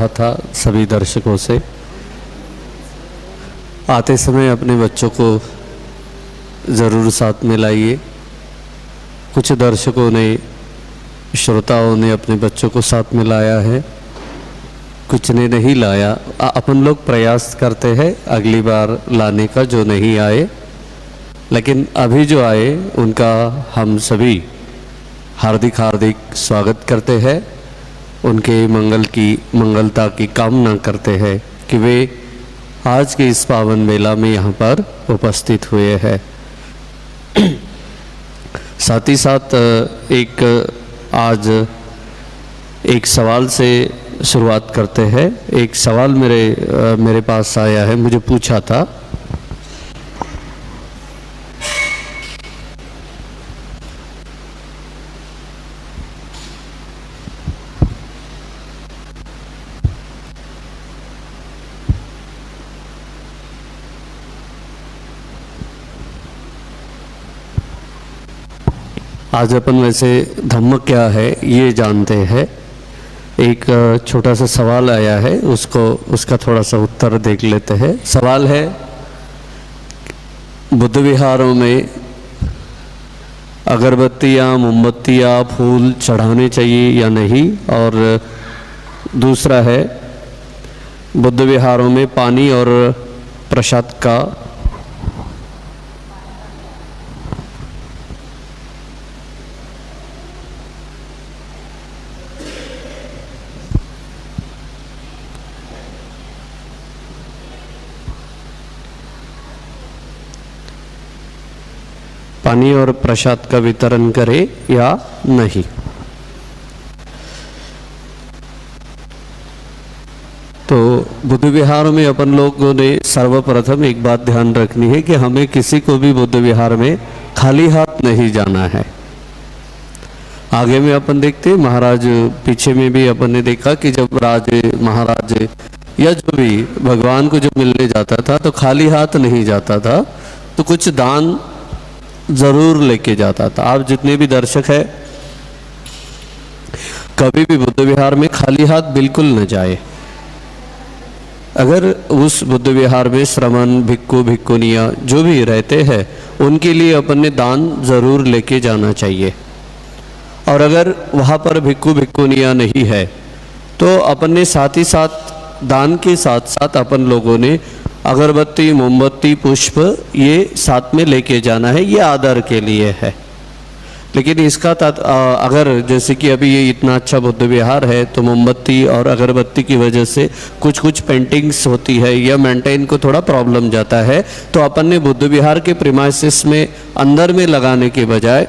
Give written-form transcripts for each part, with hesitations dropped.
था सभी दर्शकों से, आते समय अपने बच्चों को ज़रूर साथ में लाइए। कुछ दर्शकों ने, श्रोताओं ने अपने बच्चों को साथ में लाया है, कुछ ने नहीं लाया। अपन लोग प्रयास करते हैं अगली बार लाने का, जो नहीं आए। लेकिन अभी जो आए उनका हम सभी हार्दिक हार्दिक स्वागत करते हैं। उनके मंगलता की कामना करते हैं कि वे आज के इस पावन मेला में यहाँ पर उपस्थित हुए हैं। साथ ही साथ आज एक सवाल से शुरुआत करते हैं। एक सवाल मेरे पास आया है, मुझे पूछा था। आज अपन वैसे धम्म क्या है ये जानते हैं। एक छोटा सा सवाल आया है, उसका थोड़ा सा उत्तर देख लेते हैं। सवाल है, बुद्ध विहारों में अगरबत्तियाँ, मोमबत्तियाँ, फूल चढ़ाने चाहिए या नहीं। और दूसरा है, बुद्ध विहारों में पानी और प्रसाद का पानी और प्रसाद का वितरण करे या नहीं। तो बुद्ध विहार में अपन लोगों ने सर्वप्रथम एक बात ध्यान रखनी है कि हमें किसी को भी बुद्ध विहार में खाली हाथ नहीं जाना है। आगे में अपन देखते महाराज, पीछे में भी अपन ने देखा कि जब महाराज या जो भी भगवान को जब मिलने जाता था तो खाली हाथ नहीं जाता था, तो कुछ दान जरूर लेके जाता था। आप जितने भी दर्शक है, कभी भी बुद्ध विहार में खाली हाथ बिल्कुल न जाए। अगर उस बुद्ध विहार में श्रमण, भिक्खु, भिक्खुनियाँ जो भी रहते हैं, उनके लिए अपन ने दान जरूर लेके जाना चाहिए। और अगर वहाँ पर भिक्खु भिक्खुनियाँ नहीं है तो अपन ने साथ ही साथ दान के साथ साथ अपन लोगों ने अगरबत्ती, मोमबत्ती, पुष्प ये साथ में लेके जाना है। ये आदर के लिए है। लेकिन इसका अगर जैसे कि अभी ये इतना अच्छा बुद्ध विहार है तो मोमबत्ती और अगरबत्ती की वजह से कुछ पेंटिंग्स होती है या मेंटेन को थोड़ा प्रॉब्लम जाता है, तो अपन ने बुद्ध विहार के प्रीमाइसेस में अंदर में लगाने के बजाय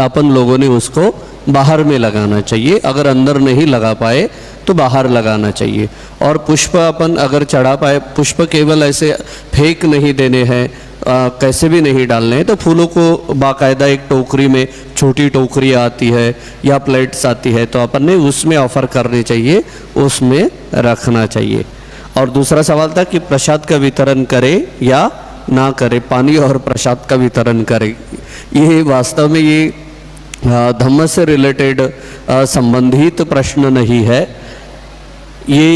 अपन लोगों ने उसको बाहर में लगाना चाहिए। अगर अंदर नहीं लगा पाए तो बाहर लगाना चाहिए। और पुष्प अपन अगर चढ़ा पाए, पुष्प केवल ऐसे फेंक नहीं देने हैं, कैसे भी नहीं डालने हैं। तो फूलों को बाकायदा एक टोकरी में, छोटी टोकरी आती है या प्लेट्स आती है, तो अपन ने उसमें ऑफर करने चाहिए, उसमें रखना चाहिए। और दूसरा सवाल था कि प्रसाद का वितरण करे या ना करे, पानी और प्रसाद का वितरण करे। ये वास्तव में ये धम्म से रिलेटेड संबंधित प्रश्न नहीं है, ये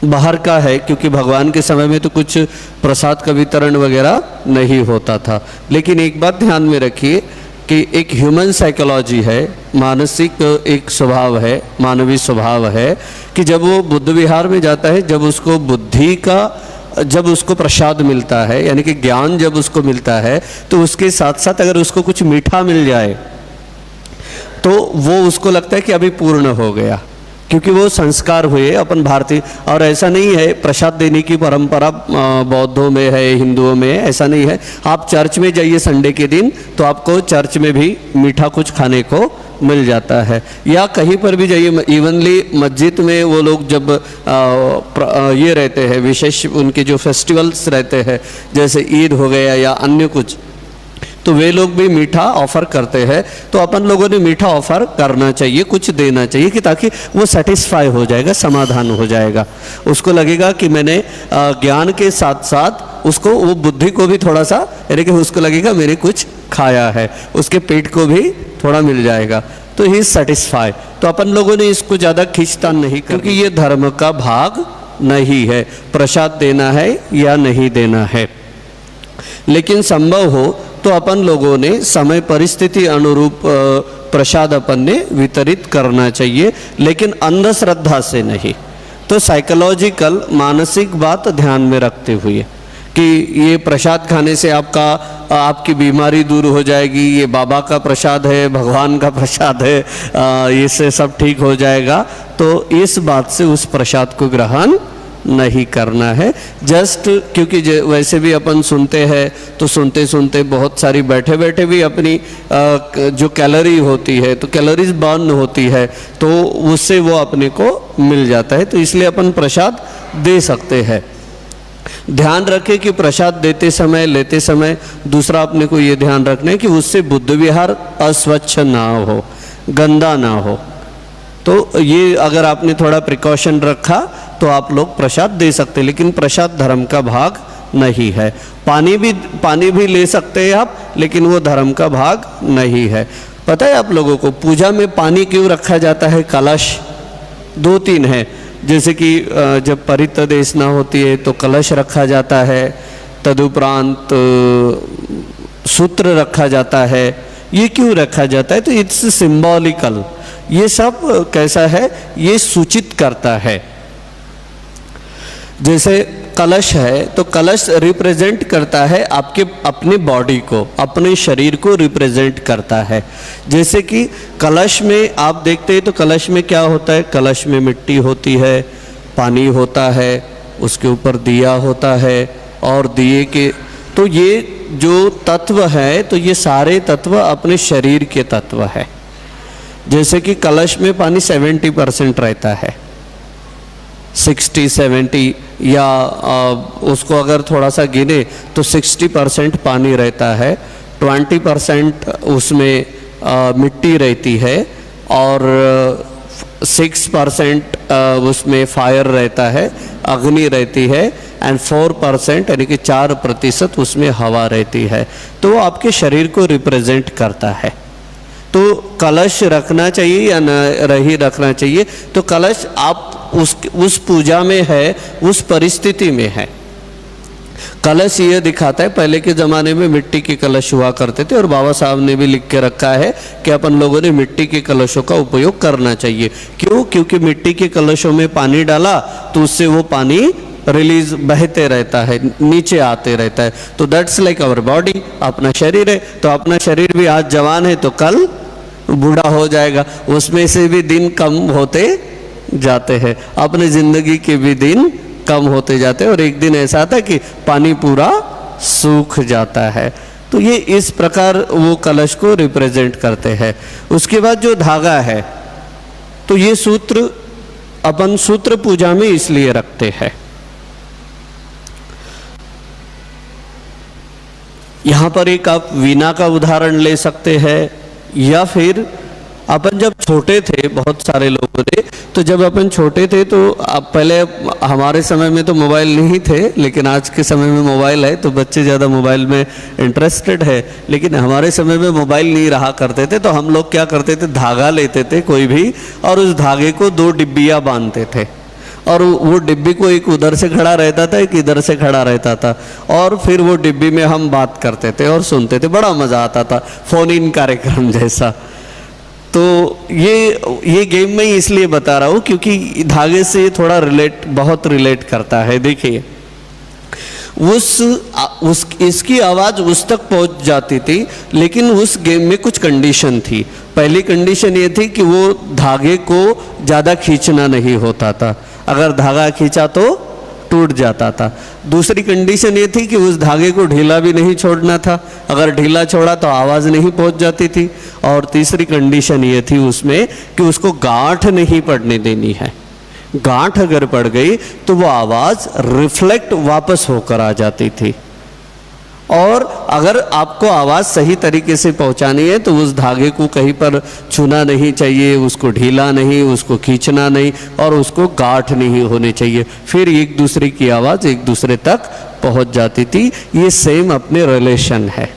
बाहर का है, क्योंकि भगवान के समय में तो कुछ प्रसाद का वितरण वगैरह नहीं होता था। लेकिन एक बात ध्यान में रखिए कि एक ह्यूमन साइकोलॉजी है, मानसिक एक स्वभाव है, मानवीय स्वभाव है कि जब वो बुद्ध विहार में जाता है, जब उसको प्रसाद मिलता है, यानी कि ज्ञान जब उसको मिलता है, तो उसके साथ साथ अगर उसको कुछ मीठा मिल जाए तो वो उसको लगता है कि अभी पूर्ण हो गया, क्योंकि वो संस्कार हुए अपन भारतीय। और ऐसा नहीं है, प्रसाद देने की परंपरा बौद्धों में है, हिंदुओं में है, ऐसा नहीं है। आप चर्च में जाइए संडे के दिन तो आपको चर्च में भी मीठा कुछ खाने को मिल जाता है। या कहीं पर भी जाइए, इवनली मस्जिद में वो लोग जब ये रहते हैं, विशेष उनके जो फेस्टिवल्स रहते हैं, जैसे ईद हो गया या अन्य कुछ, तो वे लोग भी मीठा ऑफर करते हैं। तो अपन लोगों ने मीठा ऑफर करना चाहिए, कुछ देना चाहिए, कि ताकि वो सेटिस्फाई हो जाएगा, समाधान हो जाएगा। उसको लगेगा कि मैंने ज्ञान के साथ साथ उसको, वो बुद्धि को भी थोड़ा सा, यानी कि उसको लगेगा मैंने कुछ खाया है, उसके पेट को भी थोड़ा मिल जाएगा। तो ही सेटिस्फाई। तो अपन लोगों ने इसको ज़्यादा खींचतान नहीं, क्योंकि ये धर्म का भाग नहीं है प्रसाद देना है या नहीं देना है। लेकिन संभव हो तो अपन लोगों ने समय परिस्थिति अनुरूप प्रसाद अपन ने वितरित करना चाहिए, लेकिन अंधश्रद्धा से नहीं। तो साइकोलॉजिकल मानसिक बात ध्यान में रखते हुए कि ये प्रसाद खाने से आपकी बीमारी दूर हो जाएगी, ये बाबा का प्रसाद है, भगवान का प्रसाद है, इससे सब ठीक हो जाएगा, तो इस बात से उस प्रसाद को ग्रहण नहीं करना है। जस्ट क्योंकि वैसे भी अपन सुनते हैं तो सुनते सुनते बहुत सारी बैठे बैठे भी अपनी जो कैलोरी होती है तो कैलोरीज बर्न होती है, तो उससे वो अपने को मिल जाता है। तो इसलिए अपन प्रसाद दे सकते हैं। ध्यान रखें कि प्रसाद देते समय लेते समय दूसरा अपने को ये ध्यान रखना है कि उससे बुद्ध विहार अस्वच्छ ना हो, गंदा ना हो। तो ये अगर आपने थोड़ा प्रिकॉशन रखा तो आप लोग प्रसाद दे सकते, लेकिन प्रसाद धर्म का भाग नहीं है। पानी भी ले सकते हैं आप, लेकिन वो धर्म का भाग नहीं है। पता है आप लोगों को पूजा में पानी क्यों रखा जाता है? कलश 2-3 है। जैसे कि जब परितदेशना होती है तो कलश रखा जाता है, तदुपरांत सूत्र रखा जाता है। ये क्यों रखा जाता है? तो इट्स सिंबॉलिकल। ये सब कैसा है, ये सूचित करता है। जैसे कलश है तो कलश रिप्रेजेंट करता है आपके अपने बॉडी को, अपने शरीर को रिप्रेजेंट करता है। जैसे कि कलश में आप देखते हैं तो कलश में क्या होता है? कलश में मिट्टी होती है, पानी होता है, उसके ऊपर दिया होता है, और दिए के तो ये जो तत्व है तो ये सारे तत्व अपने शरीर के तत्व है। जैसे कि कलश में पानी 70% रहता है, 60-70, या उसको अगर थोड़ा सा गिने तो 60% पानी रहता है, 20% उसमें मिट्टी रहती है, और 6% उसमें फायर रहता है, अग्नि रहती है, एंड 4% यानी कि 4% उसमें हवा रहती है। तो वो आपके शरीर को रिप्रेजेंट करता है। तो कलश रखना चाहिए या नहीं रखना चाहिए? तो कलश आप उस पूजा में है, उस परिस्थिति में है। कलश ये दिखाता है, पहले के ज़माने में मिट्टी के कलश हुआ करते थे, और बाबा साहब ने भी लिख के रखा है कि अपन लोगों ने मिट्टी के कलशों का उपयोग करना चाहिए। क्यों? क्योंकि मिट्टी के कलशों में पानी डाला तो उससे वो पानी रिलीज बहते रहता है, नीचे आते रहता है। तो दैट्स लाइक आवर बॉडी, अपना शरीर है। तो अपना शरीर भी आज जवान है तो कल बूढ़ा हो जाएगा, उसमें से भी दिन कम होते जाते हैं, अपनी ज़िंदगी के भी दिन कम होते जाते हैं, और एक दिन ऐसा आता है कि पानी पूरा सूख जाता है। तो ये इस प्रकार वो कलश को रिप्रेजेंट करते हैं। उसके बाद जो धागा है, तो ये सूत्र अपन सूत्र पूजा में इसलिए रखते हैं। यहाँ पर एक आप वीणा का उदाहरण ले सकते हैं, या फिर अपन जब छोटे थे, बहुत सारे लोगों ने, तो जब अपन छोटे थे तो अब पहले हमारे समय में तो मोबाइल नहीं थे, लेकिन आज के समय में मोबाइल है तो बच्चे ज़्यादा मोबाइल में इंटरेस्टेड है। लेकिन हमारे समय में मोबाइल नहीं रहा करते थे, तो हम लोग क्या करते थे, धागा लेते थे कोई भी, और उस धागे को 2 डिब्बियाँ बांधते थे, और वो डिब्बी को एक उधर से खड़ा रहता था, एक इधर से खड़ा रहता था, और फिर वो डिब्बी में हम बात करते थे और सुनते थे। बड़ा मज़ा आता था, फ़ोन इन कार्यक्रम जैसा। तो ये गेम में इसलिए बता रहा हूँ क्योंकि धागे से थोड़ा बहुत रिलेट करता है। देखिए, इसकी आवाज़ उस तक पहुँच जाती थी, लेकिन उस गेम में कुछ कंडीशन थी। पहली कंडीशन ये थी कि वो धागे को ज़्यादा खींचना नहीं होता था, अगर धागा खींचा तो टूट जाता था। दूसरी कंडीशन ये थी कि उस धागे को ढीला भी नहीं छोड़ना था, अगर ढीला छोड़ा तो आवाज़ नहीं पहुंच जाती थी। और तीसरी कंडीशन ये थी उसमें कि उसको गांठ नहीं पड़ने देनी है। गांठ अगर पड़ गई तो वो आवाज़ रिफ्लेक्ट वापस होकर आ जाती थी। और अगर आपको आवाज़ सही तरीके से पहुंचानी है तो उस धागे को कहीं पर छूना नहीं चाहिए, उसको ढीला नहीं, उसको खींचना नहीं, और उसको गांठ नहीं होनी चाहिए। फिर एक दूसरे की आवाज़ एक दूसरे तक पहुंच जाती थी। ये सेम अपने रिलेशन है।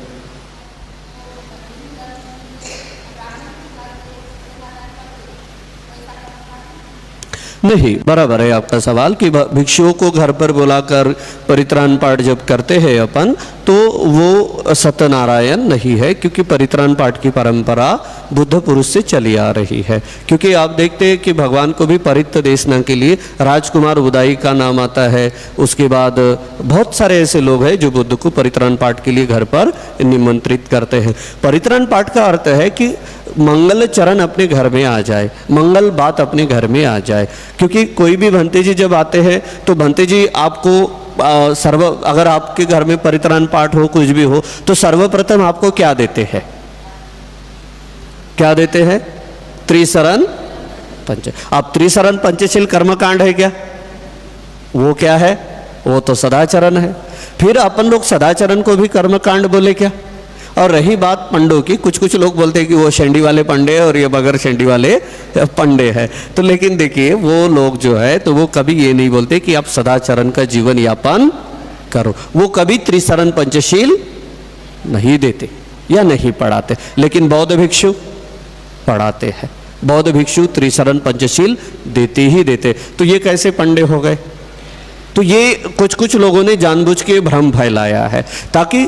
नहीं, बराबर है आपका सवाल कि भिक्षुओं को घर पर बुलाकर परित्राण पाठ जब करते हैं अपन, तो वो सत्यनारायण नहीं है, क्योंकि परित्राण पाठ की परंपरा बुद्ध पुरुष से चली आ रही है। क्योंकि आप देखते हैं कि भगवान को भी परित्र देशना के लिए राजकुमार उदाई का नाम आता है। उसके बाद बहुत सारे ऐसे लोग हैं जो बुद्ध को परित्राण पाठ के लिए घर पर निमंत्रित करते हैं। परित्राण पाठ का अर्थ है कि मंगल चरण अपने घर में आ जाए, मंगल बात अपने घर में आ जाए। क्योंकि कोई भी भंते जी जब आते हैं तो भंते जी आपको अगर आपके घर में परित्राण पाठ हो, कुछ भी हो, तो सर्वप्रथम आपको क्या देते हैं? क्या देते हैं? त्रिशरण पंच। अब त्रिशरण पंचशील कर्मकांड है क्या? वो क्या है? वो तो सदाचरण है। फिर अपन लोग सदाचरण को भी कर्मकांड बोले क्या? और रही बात पंडों की, कुछ लोग बोलते हैं कि वो शेंडी वाले पंडे हैं और ये बगैर शेंडी वाले पंडे हैं। तो लेकिन देखिए, वो लोग जो है तो वो कभी ये नहीं बोलते कि आप सदाचरण का जीवन यापन करो। वो कभी त्रिशरण पंचशील नहीं देते या नहीं पढ़ाते। लेकिन बौद्ध भिक्षु पढ़ाते हैं। बौद्ध भिक्षु त्रिशरण पंचशील देते ही देते। तो ये कैसे पंडे हो गए? तो ये कुछ लोगों ने जानबूझ के भ्रम फैलाया है, ताकि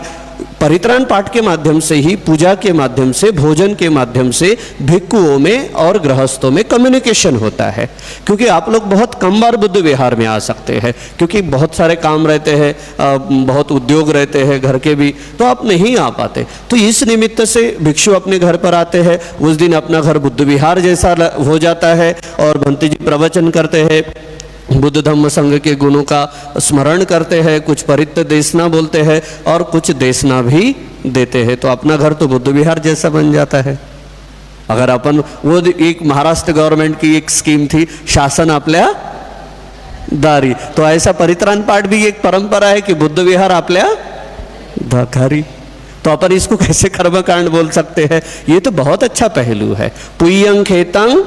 परित्राण पाठ के माध्यम से ही, पूजा के माध्यम से, भोजन के माध्यम से भिक्षुओं में और गृहस्थों में कम्युनिकेशन होता है। क्योंकि आप लोग बहुत कम बार बुद्ध विहार में आ सकते हैं, क्योंकि बहुत सारे काम रहते हैं, बहुत उद्योग रहते हैं घर के भी, तो आप नहीं आ पाते। तो इस निमित्त से भिक्षु अपने घर पर आते हैं। उस दिन अपना घर बुद्ध विहार जैसा हो जाता है और भंते जी प्रवचन करते हैं, बुद्ध धम्म संघ के गुणों का स्मरण करते हैं, कुछ परित्र देशना बोलते हैं और कुछ देशना भी देते हैं। तो अपना घर तो बुद्ध विहार जैसा बन जाता है। अगर अपन, वो एक महाराष्ट्र गवर्नमेंट की एक स्कीम थी, शासन आपल्या दारी, तो ऐसा परित्राण पाठ भी एक परंपरा है कि बुद्ध विहार आपल्या दारी। तो अपन इसको कैसे कर्मकांड बोल सकते हैं? ये तो बहुत अच्छा पहलू है। पुय्यं खेतंग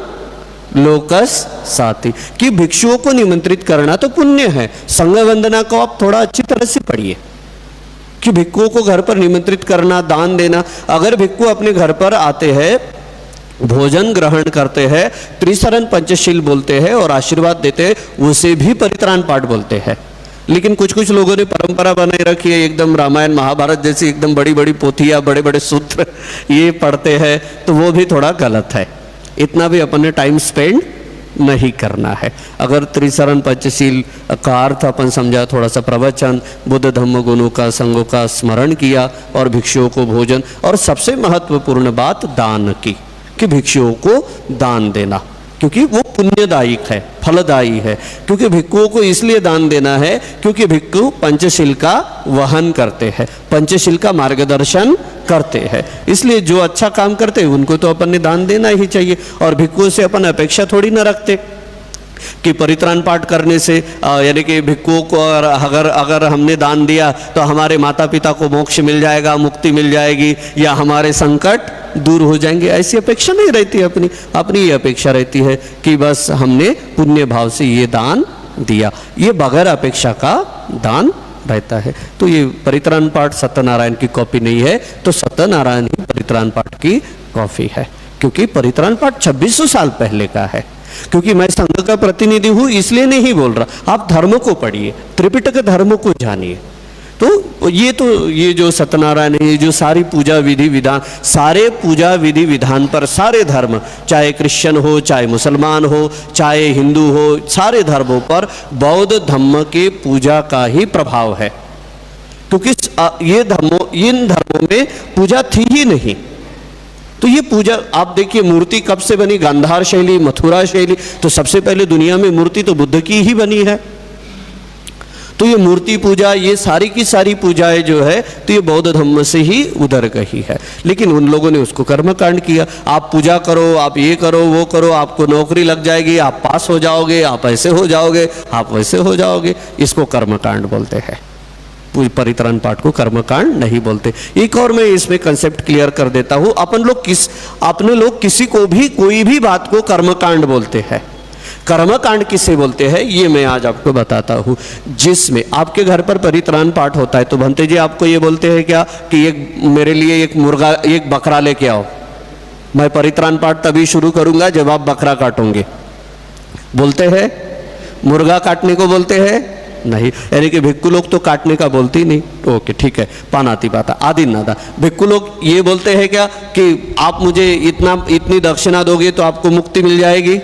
लोकस साथी, कि भिक्षुओं को निमंत्रित करना तो पुण्य है। संघ वंदना को आप थोड़ा अच्छी तरह से पढ़िए कि भिक्षुओं को घर पर निमंत्रित करना, दान देना। अगर भिक्षु अपने घर पर आते हैं, भोजन ग्रहण करते हैं, त्रिशरण पंचशील बोलते हैं और आशीर्वाद देते हैं, उसे भी परित्राण पाठ बोलते हैं। लेकिन कुछ लोगों ने परंपरा बनाई रखी है, एकदम रामायण महाभारत जैसी एकदम बड़ी बड़ी पोथियाँ, बड़े बड़े सूत्र ये पढ़ते हैं, तो वो भी थोड़ा गलत है। इतना भी अपन ने टाइम स्पेंड नहीं करना है। अगर त्रिशरण पंचशील का अर्थ अपन समझा, थोड़ा सा प्रवचन, बुद्ध धम्म गुणों का, संघों का स्मरण किया और भिक्षुओं को भोजन, और सबसे महत्वपूर्ण बात दान की, कि भिक्षुओं को दान देना, क्योंकि वो पुण्यदायक है, फलदायी है। क्योंकि भिक्षुओं को इसलिए दान देना है क्योंकि भिक्षु पंचशील का वहन करते हैं, पंचशील का मार्गदर्शन करते हैं। इसलिए जो अच्छा काम करते हैं उनको तो अपन ने दान देना ही चाहिए। और भिक्षुओं से अपन अपेक्षा थोड़ी ना रखते कि परित्राण पाठ करने से, यानी कि भिक्षुओं को अगर हमने दान दिया तो हमारे माता पिता को मोक्ष मिल जाएगा, मुक्ति मिल जाएगी, या हमारे संकट दूर हो जाएंगे। ऐसी अपेक्षा नहीं रहती। अपनी ये अपेक्षा रहती है कि बस हमने पुण्य भाव से ये दान दिया। ये बगैर अपेक्षा का दान रहता है। तो ये परित्राण पाठ सत्यनारायण की कॉपी नहीं है, तो सत्यनारायण ही परित्राण पाठ की कॉपी है। क्योंकि परित्राण पाठ 2600 साल पहले का है। क्योंकि मैं संघ का प्रतिनिधि हूं इसलिए नहीं बोल रहा, आप धर्म को पढ़िए, त्रिपिटक धर्म को जानिए। तो ये जो सत्यनारायण है, ये जो सारी पूजा विधि विधान, सारे पूजा विधि विधान पर सारे धर्म, चाहे क्रिश्चियन हो, चाहे मुसलमान हो, चाहे हिंदू हो, सारे धर्मों पर बौद्ध धम्म के पूजा का ही प्रभाव है। क्योंकि इन धर्मों में पूजा थी ही नहीं। तो ये पूजा आप देखिए, मूर्ति कब से बनी? गांधार शैली, मथुरा शैली। तो सबसे पहले दुनिया में मूर्ति तो बुद्ध की ही बनी है। तो ये मूर्ति पूजा, ये सारी की सारी पूजाएं जो है, तो ये बौद्ध धम्म से ही उधर गई है। लेकिन उन लोगों ने उसको कर्मकांड किया। आप पूजा करो, आप ये करो, वो करो, आपको नौकरी लग जाएगी, आप पास हो जाओगे, आप ऐसे हो जाओगे, आप वैसे हो जाओगे। इसको कर्मकांड बोलते हैं। परित्राण पाठ को कर्मकांड नहीं बोलते। एक और मैं इसमें कंसेप्ट क्लियर कर देता हूं। अपने लोग किसी को भी, कोई भी बात को कर्मकांड बोलते हैं। कर्मकांड किसे बोलते हैं ये मैं आज आपको बताता हूं। जिसमें आपके घर पर परित्राण पाठ होता है तो भंते जी आपको ये बोलते हैं क्या कि मेरे लिए एक मुर्गा, एक बकरा लेके आओ, मैं परित्राण पाठ तभी शुरू करूंगा जब आप बकरा काटोगे। बोलते हैं? मुर्गा काटने को बोलते हैं? नहीं। यानी कि भिक्खु लोग तो काटने का बोलते ही नहीं। ओके, ठीक है। पानाति पाता आदि नादा। भिक्खु लोग ये बोलते हैं क्या कि आप मुझे इतनी दक्षिणा दोगे तो आपको मुक्ति मिल जाएगी?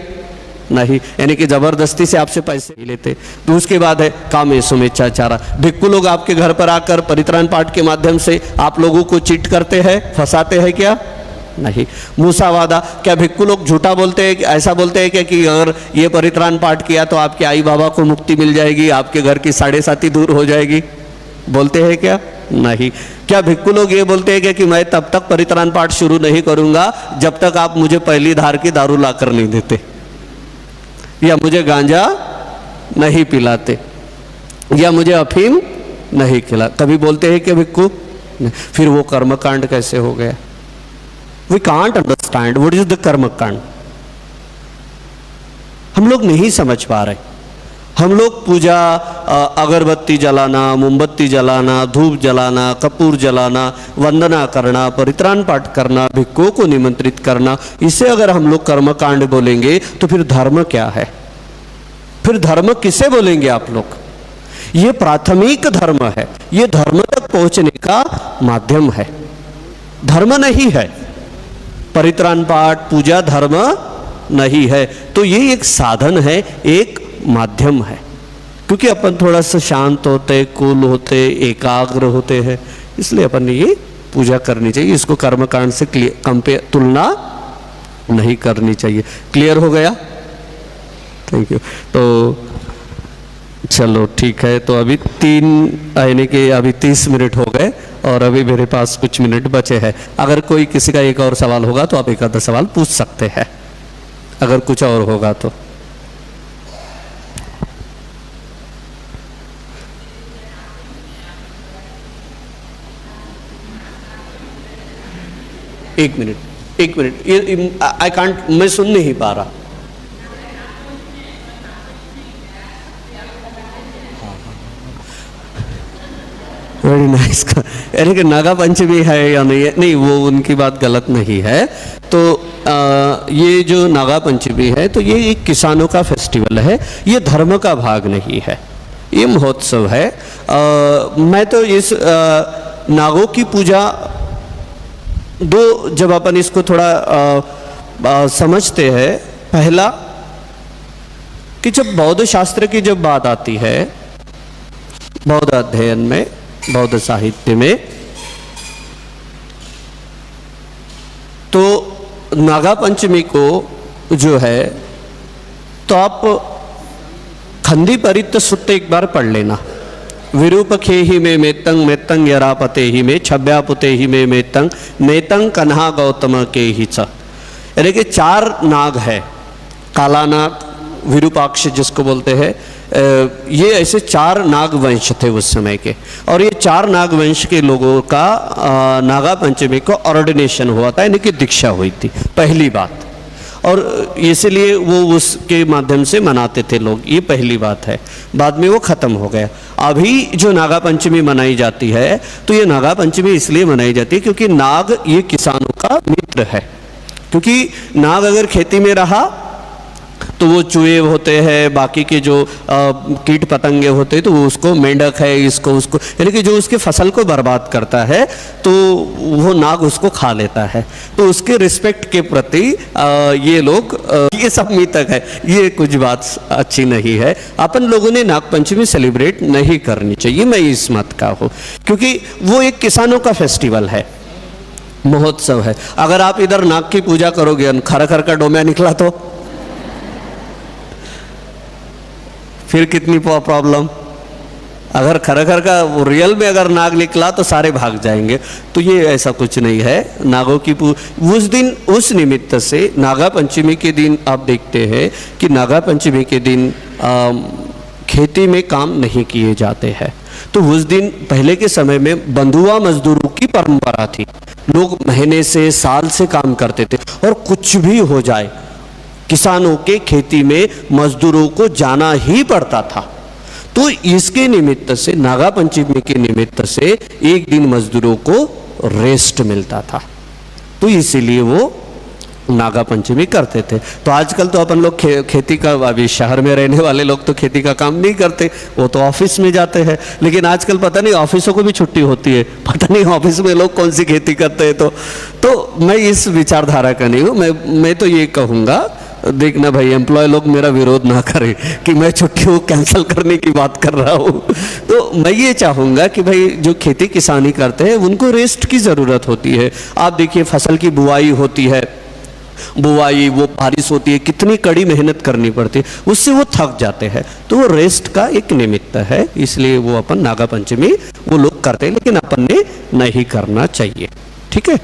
नहीं। यानी कि जबरदस्ती से आपसे पैसे ही लेते। तो उसके बाद है कामेषु मिच्छाचारा। भिक्खु लोग आपके घर पर आकर परित्राण पाठ के माध्यम से आप लोगों को चीट करते हैं, फंसाते हैं क्या? नहीं। मूसावादा। क्या भिक्खु लोग झूठा बोलते हैं? ऐसा बोलते हैं क्या कि अगर ये परित्राण पाठ किया तो आपके आई बाबा को मुक्ति मिल जाएगी, आपके घर की 7.5 दूर हो जाएगी? बोलते हैं क्या? नहीं। क्या भिक्खु लोग ये बोलते हैं क्या कि मैं तब तक परित्राण पाठ शुरू नहीं करूंगा जब तक आप मुझे पहली धार की दारू ला कर नहीं देते, या मुझे गांजा नहीं पिलाते, या मुझे अफीम नहीं खिला? कभी बोलते हैं कि भिक्खु? फिर वो कर्मकांड कैसे हो गया? We can't understand what is the कर्म कांड। हम लोग नहीं समझ पा रहे। हम लोग पूजा, अगरबत्ती जलाना, मोमबत्ती जलाना, धूप जलाना, कपूर जलाना, वंदना करना, परित्राण पाठ करना, भिक्खुओं को निमंत्रित करना, इसे अगर हम लोग कर्म कांड बोलेंगे तो फिर धर्म क्या है? फिर धर्म किसे बोलेंगे आप लोग? ये प्राथमिक धर्म है, ये धर्म तक पहुंचने का माध्यम है, धर्म नहीं है। परित्राण पाठ पूजा धर्म नहीं है। तो ये एक साधन है, एक माध्यम है। क्योंकि अपन थोड़ा सा शांत होते, कूल होते, एकाग्र होते हैं, इसलिए अपन ने ये पूजा करनी चाहिए। इसको कर्मकांड से तुलना नहीं करनी चाहिए। क्लियर हो गया? Thank you. तो चलो ठीक है। तो अभी 30 मिनट हो गए और अभी मेरे पास कुछ मिनट बचे हैं। अगर कोई किसी का एक और सवाल होगा तो आप एक आधा सवाल पूछ सकते हैं, अगर कुछ और होगा तो। एक मिनट ये आई कांट, मैं सुन नहीं पा रहा। Very nice. यानी कि नागा पंचमी है या नहीं है? नहीं, वो उनकी बात गलत नहीं है। तो ये जो नागा पंचमी है तो ये एक किसानों का फेस्टिवल है, ये धर्म का भाग नहीं है, ये महोत्सव है। मैं तो इस नागों की पूजा जब अपन इसको थोड़ा समझते हैं, पहला कि जब बौद्ध शास्त्र की जब बात आती है, बौद्ध अध्ययन में, बौद्ध साहित्य में, तो नागा पंचमी को जो है, तो आप खंदी परित्त सुत्त एक बार पढ़ लेना। विरूपखे ही में मेतंग मेतंग यरापते ही में छब्यापुते ही में मेतंग मेतंग कन्हा गौतम के ही च। यानी कि 4 नाग है, काला नाग, विरूपाक्ष जिसको बोलते हैं, ये ऐसे 4 नाग वंश थे उस समय के। और ये 4 नाग वंश के लोगों का नागा पंचमी को ऑर्डिनेशन हुआ था, यानी कि दीक्षा हुई थी, पहली बात। और इसलिए वो उसके माध्यम से मनाते थे लोग, ये पहली बात है। बाद में वो ख़त्म हो गया। अभी जो नागा पंचमी मनाई जाती है, तो ये नागा पंचमी इसलिए मनाई जाती है क्योंकि नाग ये किसानों का मित्र है। क्योंकि नाग अगर खेती में रहा तो वो चूहे होते हैं, बाकी के जो कीट पतंगे होते हैं, तो वो उसको, मेंढक है, इसको उसको, यानी कि जो उसके फसल को बर्बाद करता है, तो वो नाग उसको खा लेता है। तो उसके रिस्पेक्ट के प्रति ये लोग, ये सब मिथक है, ये कुछ बात अच्छी नहीं है। अपन लोगों ने नाग पंचमी सेलिब्रेट नहीं करनी चाहिए, मैं इस मत का हूँ। क्योंकि वो एक किसानों का फेस्टिवल है, महोत्सव है। अगर आप इधर नाग की पूजा करोगे, खरखर का डोम्या निकला तो फिर कितनी प्रॉब्लम। अगर खरखर का रियल में अगर नाग निकला तो सारे भाग जाएंगे। तो ये ऐसा कुछ नहीं है। नागों की उस दिन, उस निमित्त से नागा पंचमी के दिन आप देखते हैं कि नागा पंचमी के दिन खेती में काम नहीं किए जाते हैं। तो उस दिन पहले के समय में बंधुआ मजदूरों की परंपरा थी। लोग महीने से, साल से काम करते थे, और कुछ भी हो जाए किसानों के खेती में मजदूरों को जाना ही पड़ता था। तो इसके निमित्त से, नागा पंचमी के निमित्त से एक दिन मजदूरों को रेस्ट मिलता था। तो इसीलिए वो नागा पंचमी करते थे। तो आजकल तो अपन लोग खेती का, अभी शहर में रहने वाले लोग तो खेती का काम नहीं करते, वो तो ऑफिस में जाते हैं। लेकिन आजकल पता नहीं ऑफिसों को भी छुट्टी होती है, पता नहीं ऑफिस में लोग कौन सी खेती करते हैं। तो मैं इस विचारधारा का नहीं हूँ। मैं तो ये कहूँगा, देखना भाई एम्प्लॉय लोग मेरा विरोध ना करें कि मैं छुट्टियों कैंसिल करने की बात कर रहा हूँ। तो मैं ये चाहूँगा कि भाई जो खेती किसानी करते हैं उनको रेस्ट की ज़रूरत होती है। आप देखिए फसल की बुआई होती है, बुआई वो बारिश होती है, कितनी कड़ी मेहनत करनी पड़ती है, उससे वो थक जाते हैं। तो वो रेस्ट का एक निमित्त है, इसलिए वो अपन नागा पंचमी वो लोग करते हैं, लेकिन अपन ने नहीं करना चाहिए। ठीक है।